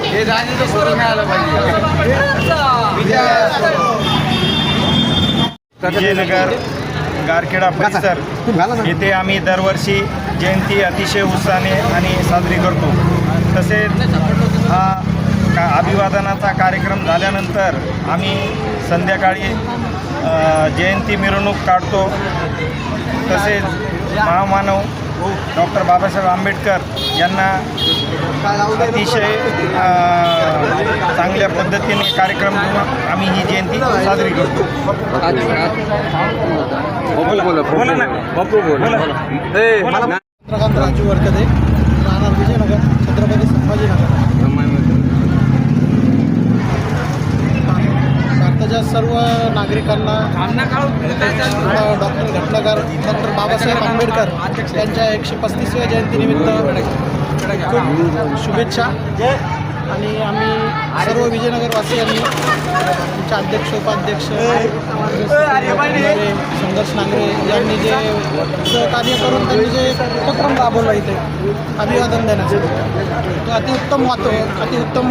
हे राजेचं करून आलं विजयनगर गारखेडा परिसर येथे आम्ही दरवर्षी जयंती अतिशय उत्साहाने आणि साजरी करतो। तसेच हा अभिवादनाचा कार्यक्रम झाल्यानंतर आम्ही संध्याकाळी जयंती मिरवणूक काढतो। तसेच महामानव डॉक्टर बाबासाहेब आंबेडकर यांना अतिशय चांगल्या पद्धतीने कार्यक्रम घेऊन आम्ही ही जयंती साजरी करतो। चंद्रकांत राजू वर्कदे, राहणार विजयनगर, छत्रपती संभाजीनगर। भारताच्या सर्व नागरिकांना डॉक्टर घटनाकार डॉक्टर बाबासाहेब आंबेडकर यांच्या 135व्या जयंतीनिमित्त खूप शुभेच्छा। आणि आम्ही सर्व विजयनगरवासियांनी आमच्या अध्यक्ष उपाध्यक्ष संघर्ष नांगरे यांनी जे सहकार्य करून त्यांनी जे उपक्रम राबवला इथे अभिवादन देण्याचं, तो अतिउत्तम अतिउत्तम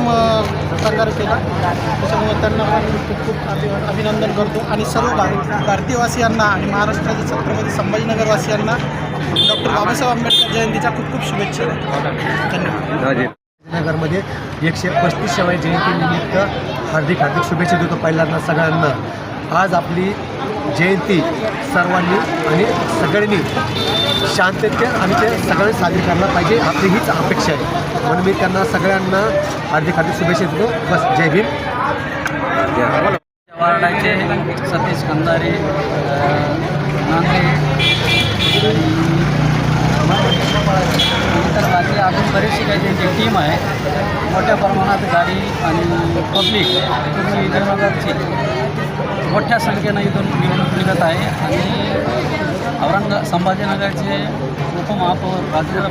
प्रकारे केला। त्याच्यामुळे त्यांना खूप खूप अभिनंदन करतो आणि सर्व भारतीयवासियांना आणि महाराष्ट्राच्या छत्रपती संभाजीनगरवासियांना डॉक्टर बाबासाहेब आंबेडकर जयंतीच्या खूप खूप शुभेच्छा। धन्यवाद। नगरमध्ये 135व्या जयंतीनिमित्त हार्दिक शुभेच्छा देतो पहिल्यांदा सगळ्यांना। आज आपली जयंती सर्वांनी आणि सगळ्यांनी शांततेत आणि ते सगळ्यांनी साजरी करायला पाहिजे, आपली हीच अपेक्षा आहे। म्हणून मी त्यांना सगळ्यांना हार्दिक शुभेच्छा देतो। बस, जय भीम। वार्डाचे सतीश कंदारे तर बाकी अजून बरीचशी काही त्यांची टीम आहे। मोठ्या प्रमाणात गाडी आणि पब्लिक पूर्ण विजयनगरची मोठ्या संख्येनं इथून निवडणूक निघत आहे आणि संभाजीनगरचे उपमहापौर राजेंद्र